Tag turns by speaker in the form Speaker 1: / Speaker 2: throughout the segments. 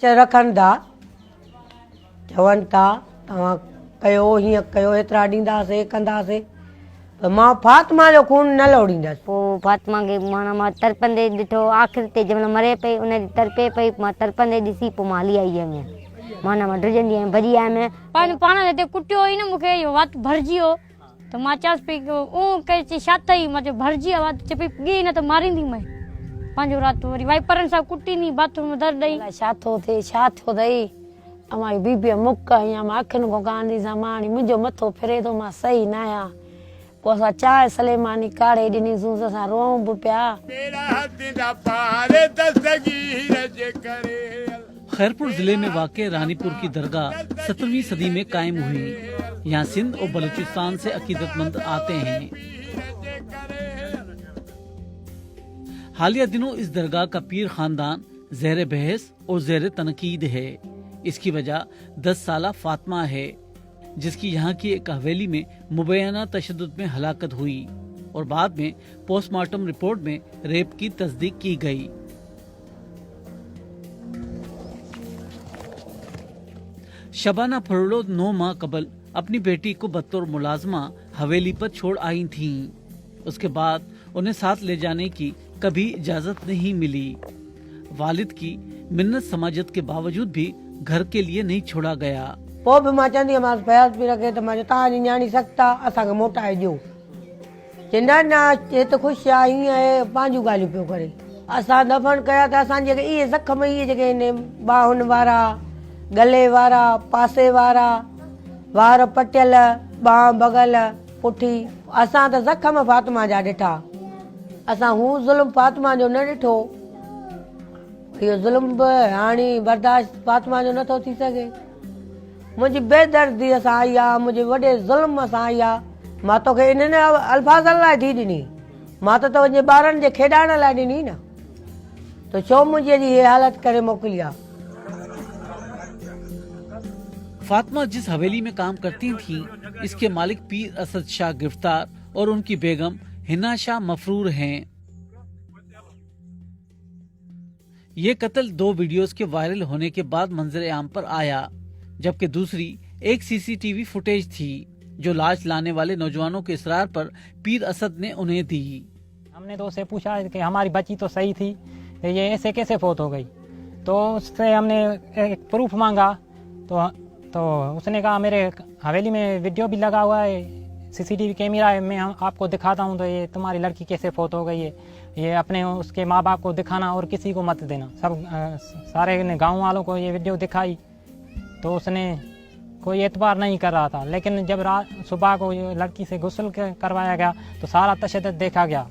Speaker 1: रखनि था चवनि था तव्हां कयो हीअं कयो एतिरा ॾींदासीं कंदासीं पर मां फातिमा जो खून न लोड़ींदसि।
Speaker 2: पोइ फातिमा खे मां तड़पंदे ॾिठो आख़िर ते जंहिं महिल मरे पई उन तड़पे पई मां तड़पंदे ॾिसी पोइ मां हली आई हुयमि मां डिॼंदी आहियां भॼी आयमि
Speaker 3: पाण हिते कुटियो हुई न मूंखे इहो वात भरिजी वियो त मां चवांसि पई कई छा अथई मां चयो भरिजी वियो वात चए पई ॻी न त मारींदीमांइ पंहिंजो राति वरी वाइपरनि सां कुटींदी बाथरूम में दर ॾेई
Speaker 4: छा थो थिए छा थियो अथई अमारी बीबीअ मुक या मां अखियुनि खां कांदी सां मां हाणे मुंहिंजो मथो फिरे थो मां सही न आहियां पोइ असां चांहि सलेमानी काढ़े ॾिनीसूंसि असां रोऊं बि पिया।
Speaker 5: खैरपुर जिले में वाक़ रानीपुर की दरगाह 17वीं सदी में कायम हुई। यहाँ सिंध और बलूचिस्तान से अकीदतमंद आते हैं। हालिया दिनों इस दरगाह का पीर खानदान ज़ेर बहस और ज़ेर तनकीद है। इसकी वजह 10 साला फातिमा है जिसकी यहाँ की एक हवेली में मुबैना तशद्दुद में हलाकत हुई और बाद में पोस्टमार्टम रिपोर्ट में रेप की तस्दीक की गई। शबाना फरोलो 9 माह कबल अपनी बेटी को बतौर मुलाजमा हवेली पर छोड़ आई थीं। उसके बाद उन्हें साथ ले जाने की कभी इजाजत नहीं मिली। वालिद की मिन्नत समाजत के बावजूद भी घर के लिए नहीं छोड़ा गया।
Speaker 1: पोइ बि मां चवंदी हुअमि फयाज़ पी रखे त मां चयो तव्हांजी न्याणी सख्ता असांखे मोटाए ॾियो चए न न हे त ख़ुशि आहे हीअं आहे पंहिंजूं ॻाल्हियूं पियो करे। असां दफ़न कया त असांजे इहे ज़ख़्म इहे जेके आहिनि बाहुनि वारा गले वारा पासे वारा वार पटियल बांह बगल पुठी असां त ज़ख़्म फातिमा जा ॾिठा असां हू ज़ुल्म फातिमा जो न ॾिठो। इहो ज़ुल्म बि हाणे बर्दाश्त फातिमा जो नथो थी सघे। मुंहिंजी बेदर्दी सां आई आहे मुंहिंजे वॾे ज़ुल्म सां आई आहे मां तोखे इन्हनि अल्फाज़नि लाइ थी ॾिनी मां त तुंहिंजे ॿारनि जे खेॾाइण लाइ ॾिनी न त छो मुंहिंजी जी हालत करे मोकिली आहे।
Speaker 5: फातिमा जिस हवेली में काम करती थीं, इसके मालिक पीर असद शाह गिरफ्तार और उनकी बेगम हिना शाह मफरूर हैं। ये कत्ल 2 वीडियोस के वायरल होने के बाद मंजर आम पर आया जबकि दूसरी एक सीसीटीवी फुटेज थी जो लाश लाने वाले नौजवानों के इसरार पर पीर असद ने उन्हें दी।
Speaker 6: हमने तो उससे पूछा कि हमारी बच्ची तो सही थी ये ऐसे कैसे फौत हो गई तो उससे हमने एक प्रूफ मांगा तो उसने कहा मेरे हवेली में वीडियो भी लगा हुआ है सीसीटीवी कैमरा है मैं आपको दिखाता हूँ तो ये तुम्हारी लड़की कैसे फौत हो गई है ये अपने उसके माँ बाप को दिखाना और किसी को मत देना। सब सारे ने गाँव वालों को ये वीडियो दिखाई तो उसने कोई एतबार नहीं कर रहा था लेकिन जब सुबह को ये लड़की से गुस्ल करवाया गया तो सारा तशद्दुद देखा गया।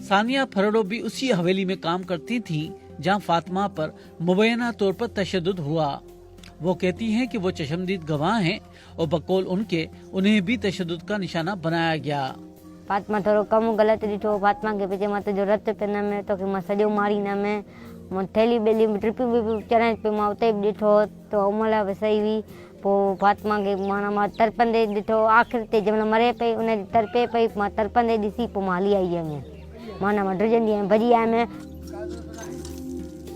Speaker 5: सानिया फरोडो भी उसी हवेली में काम करती थीं जहां फातिमा पर मुबैना तौर पर तशद्दुद हुआ। वो कहती हैं कि वो चशमदीद गवाह हैं और बकौल उनके उन्हें भी तशद्दुद का निशाना बनाया गया।
Speaker 2: फातिमा थोरो कमु ग़लति ॾिठो फातिमा खे पई चए मां तुंहिंजो रत पिनमि तोखे मां सॼो मारींदमि मां थैली ॿेली ट्रिपियूं बि चढ़ाइसि पई मां उते बि ॾिठो त उमल बि सही हुई। पोइ फातिमा खे मां तड़पंदे ॾिठो आख़िर ते जंहिं महिल मरे पई उन तड़पे पई मां तड़पंदे ॾिसी पोइ मां हली आई हुयमि मां डिॼंदी आहियां भॼी आयमि।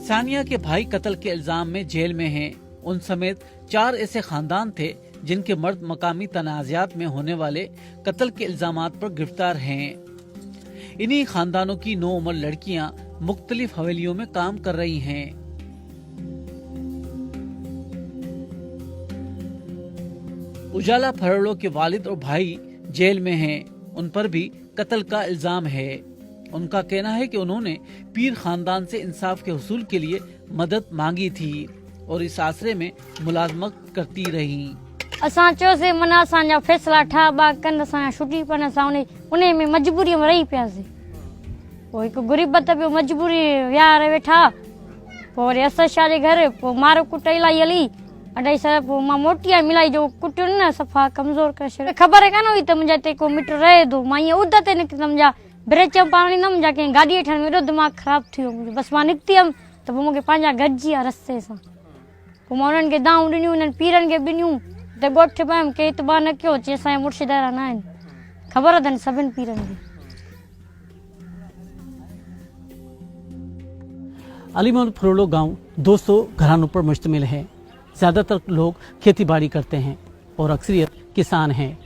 Speaker 5: सानिया के भाई कत्ल के इल्जाम में जेल में हैं। उन समेत 4 ऐसे खानदान थे जिनके मर्द मकामी तनाज़ात में होने वाले कत्ल के इल्जामात पर गिरफ्तार हैं। इन्हीं खानदानों की 9 उम्र लड़कियां मुख्तलिफ हवेलियों में काम कर रही हैं। उजाला फरोलो के वालिद और भाई जेल में हैं। उन पर भी कत्ल का इल्जाम है। उनका कहना है कि उन्होंने पीर खानदान से इंसाफ के हुसूल के लिए मदद मांगी थी और इस आसरे में मुलाजमत करती रही।
Speaker 3: असां चयोसीं माना असांजा फ़ैसिला ठाहिबा कनि असांजा छुटी पन असां उन में मजबूरीअ में रही पियासीं। पोइ हिकु ग़ुरिबत पियो मजबूरी विहारे वेठा पोइ वरी असद शाह जे घर पोइ मार कुट इलाही हली अढाई साल पोइ मां मोटी आई मिलाई जो कुटियो न सफ़ा कमज़ोर करे छॾियो ख़बर कान हुई त मुंहिंजा हिते को मिट रहे थो मां ईअं उद ते निकितमि मुंहिंजा ब्रेच पाणी न मुंहिंजा कंहिं गाॾी हेठि एॾो दिमाग़ ख़राबु थी वियो बसि मां निकिती हुयमि त पोइ मूंखे पंहिंजा गॾिजी विया रस्ते सां पोइ मां उन्हनि खे दाऊं ॾिनियूं उन्हनि पीरनि खे ॾिनियूं त ॻोठ पियमि के इतबार न कयो चई असांजा मुर्शिदारा न आहिनि ख़बर अथनि सभिनि पीरनि खे।
Speaker 5: अली मोहम्मद फरोलो गांव 200 घरानों पर मुश्तमिल है। ज़्यादातर लोग खेती बाड़ी करते हैं और अक्सरियत किसान हैं।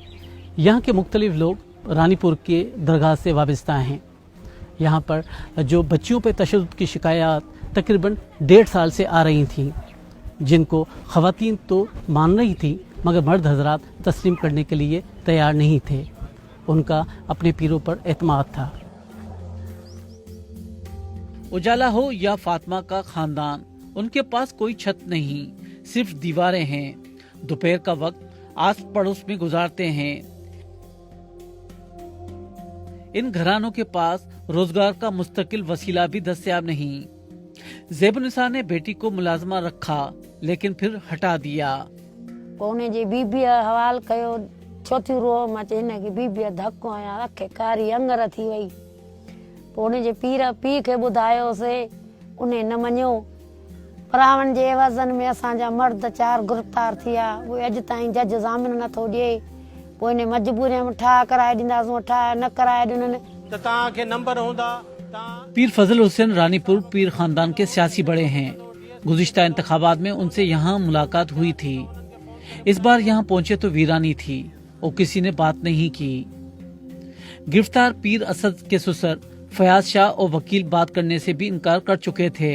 Speaker 5: यहाँ के मुख्तलिफ लोग रानीपुर के दरगाह से वाबस्ता हैं। यहाँ पर जो बच्चियों पर तशद्दुद की शिकायत तकरीबन 1.5 साल से आ रही थीं, जिनको ख़वातीन तो मान रही थी मगर मर्द हजरात तस्लीम करने के लिए तैयार नहीं थे। उनका अपने पीरों पर एतमाद था। उजाला हो या फातिमा का खानदान, उनके पास कोई छत नहीं, सिर्फ दीवारें हैं। दोपहर का वक्त आस पड़ोस में गुजारते हैं। इन घरानों के पास रोजगार का मुस्तकिल वसीला भी दस्तयाब नहीं। ज़ेबुन्निसा ने बेटी को मुलाजमा रखा लेकिन फिर हटा दिया।
Speaker 4: पोने जी बीबीअ हवाल कयो चौथी रो मां चई हिन खे बीबीअ धक्को आया अखे कारी अंगर थी वई। पोने जे पीउ खे ॿुधायोसीं, उन न मञियो। परावनि जे एवज़न में असांजा मर्द 4 गिरफ़्तार थिया। उहे अॼु ताईं जज ज़ामिन नथो ॾिए। पोइ इन मजबूरीअ में ठाह कराए ॾींदासीं, ठाह न कराए ॾिननि त तव्हांखे नंबर हूंदा।
Speaker 5: पीर फजल हुसैन रानीपुर पीर खानदान के सियासी बड़े हैं। गुज़िश्ता इंतखाबात में उनसे यहाँ मुलाकात हुई थी। इस बार यहाँ पहुंचे तो वीरानी थी और किसी ने बात नहीं की। गिरफ्तार पीर असद के ससुर फयाज शाह और वकील बात करने से भी इनकार कर चुके थे।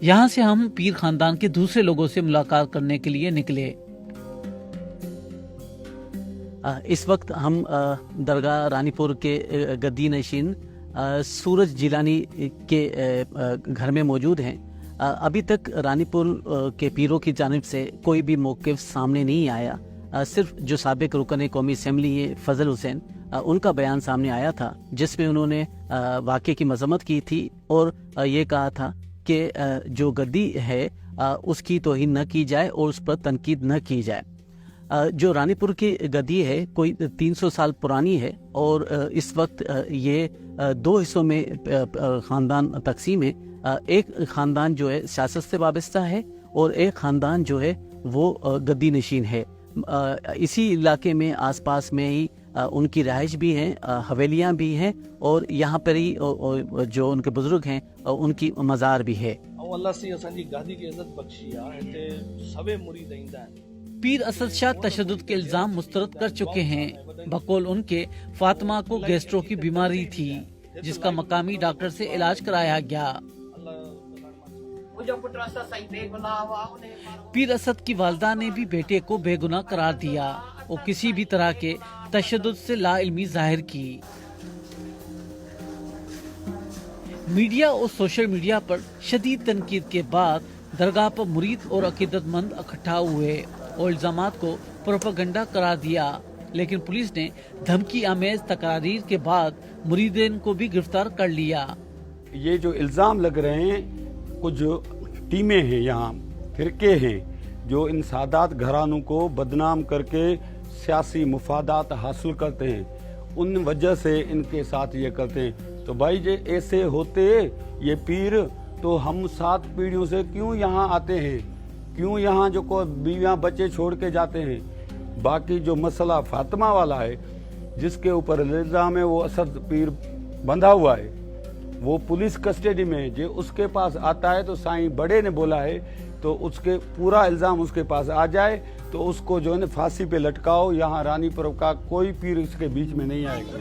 Speaker 5: यहाँ से हम पीर खानदान के दूसरे लोगों से मुलाकात करने के लिए निकले। इस वक्त हम दरगाह रानीपुर के गद्दी नशीन सूरज जिलानी के घर में मौजूद हैं। अभी तक रानीपुर के पीरों की जानिब से कोई भी मौक़िफ़ सामने नहीं आया। सिर्फ जो साबिक रुकन कौमी असम्बली है फजल हुसैन, उनका बयान सामने आया था जिसमें उन्होंने वाक़े की मज़म्मत की थी और ये कहा था कि जो गद्दी है उसकी तौहीन न की जाए और उस पर तनकीद न की जाए। जो रानीपुर की गद्दी है कोई 300 साल पुरानी है और इस वक्त ये 2 हिस्सों में ख़ानदान तकसीम है। एक ख़ानदान जो है सियासत से वाबस्ता है और एक ख़ानदान जो है वो गद्दी नशीन है। इसी इलाके में आसपास में ही उनकी रहाइश भी है, हवेलियाँ भी हैं और यहाँ पर ही जो उनके बुजुर्ग हैं उनकी मज़ार भी है। पीर असद शाह तशद्दुद के इल्जाम मुस्तरद कर चुके हैं। बकौल उनके फातिमा को गैस्ट्रो की बीमारी थी जिसका मकामी डॉक्टर से इलाज कराया गया। पीर असद की वालदा ने भी बेटे को बेगुनाह करार दिया और किसी भी तरह के तशद्दुद से लाइल्मी जाहिर की। मीडिया और सोशल मीडिया पर शदीद तनकीद के बाद दरगाह पर मुरीद और अकीदतमंद इकट्ठा हुए और इल्जामात को प्रोपेगेंडा करार दिया, लेकिन पुलिस ने धमकी आमेज तकरारीर के बाद मुरीदीन को भी गिरफ्तार कर लिया।
Speaker 7: ये जो इल्ज़ाम लग रहे हैं, कुछ टीमें हैं यहाँ, फिरके हैं जो इन सादात घरानों को बदनाम करके सियासी मुफादात हासिल करते हैं, उन वजह से इनके साथ ये करते हैं। तो भाई जे ऐसे होते ये पीर तो हम 7 पीढ़ियों से क्यों यहाँ आते हैं, क्यों यहाँ जो को बीवियाँ बच्चे छोड़ के जाते हैं। बाकी जो मसला फातिमा वाला है जिसके ऊपर इल्ज़ाम है वो असद पीर बंधा हुआ है, वो पुलिस कस्टडी में जो उसके पास आता है तो साईं बड़े ने बोला है तो उसके पूरा इल्ज़ाम उसके पास आ जाए तो उसको जो है ना फांसी पे लटकाओ। यहाँ रानीपुर का कोई पीर इसके बीच में नहीं आएगा।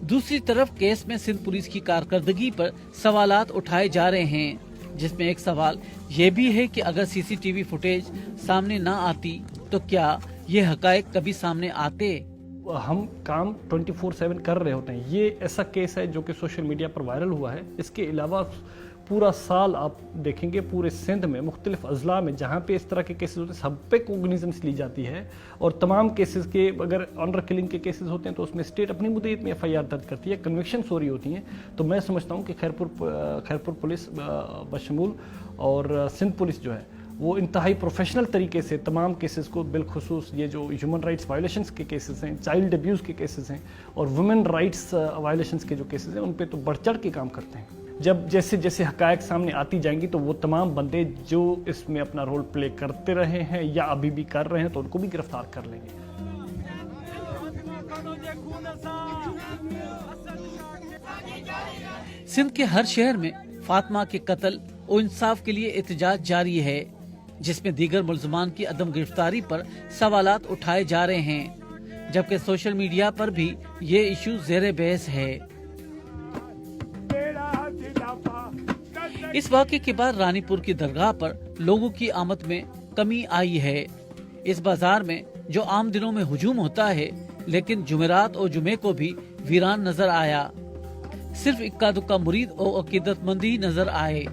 Speaker 5: दूसरी तरफ केस में सिंध पुलिस की कारकर्दगी पर सवालात उठाए जा रहे हैं, जिसमें एक सवाल ये भी है कि अगर सीसीटीवी फुटेज सामने ना आती तो क्या ये हकायक कभी सामने आते।
Speaker 8: हम काम 24/7 कर रहे होते हैं। ये ऐसा केस है जो कि सोशल मीडिया पर वायरल हुआ है। इसके अलावा पूरा साल आप देखेंगे पूरे सिंध में मुख्तलिफ अजला में जहाँ पे इस तरह के केसेस होते हैं सब पे कोग्निजेंस ली जाती है और तमाम केसेस के अगर ऑनर किलिंग के केसेस होते हैं तो उसमें स्टेट अपनी मुद्दत में FIR दर्ज करती है, कन्विक्शन हो रही होती हैं। तो मैं समझता हूँ कि खैरपुर पुलिस बशमूल और सिंध पुलिस जो है वो इंतहाई प्रोफेशनल तरीके से तमाम केसेस को, बिलखुसूस ये जो ह्यूमन राइट्स वायलेशंस के केसेस हैं, चाइल्ड अब्यूज़ के केसेस हैं और वुमेन राइट्स वायलेशंस के जो केसेस हैं उन पे तो बढ़ चढ़ के काम करते हैं। जब जैसे जैसे हकायक सामने आती जाएंगी तो वो तमाम बंदे जो इसमें अपना रोल प्ले करते रहे हैं या अभी भी कर रहे हैं तो उनको भी गिरफ्तार कर लेंगे।
Speaker 5: सिंध के हर शहर में फातिमा के कत्ल और इंसाफ के लिए एहतजाज जारी है, जिसमें दीगर मुल्ज़मान की अदम गिरफ्तारी पर सवालात उठाए जा रहे हैं, जबकि सोशल मीडिया पर भी ये इशू ज़ेरे बहस है। इस वाक़े के बाद रानीपुर की दरगाह पर लोगों की आमद में कमी आई है। इस बाजार में जो आम दिनों में हुजूम होता है, लेकिन जुमेरात और जुमे को भी वीरान नजर आया। सिर्फ इक्का दुक्का मुरीद और अकीदतमंद ही नजर आए।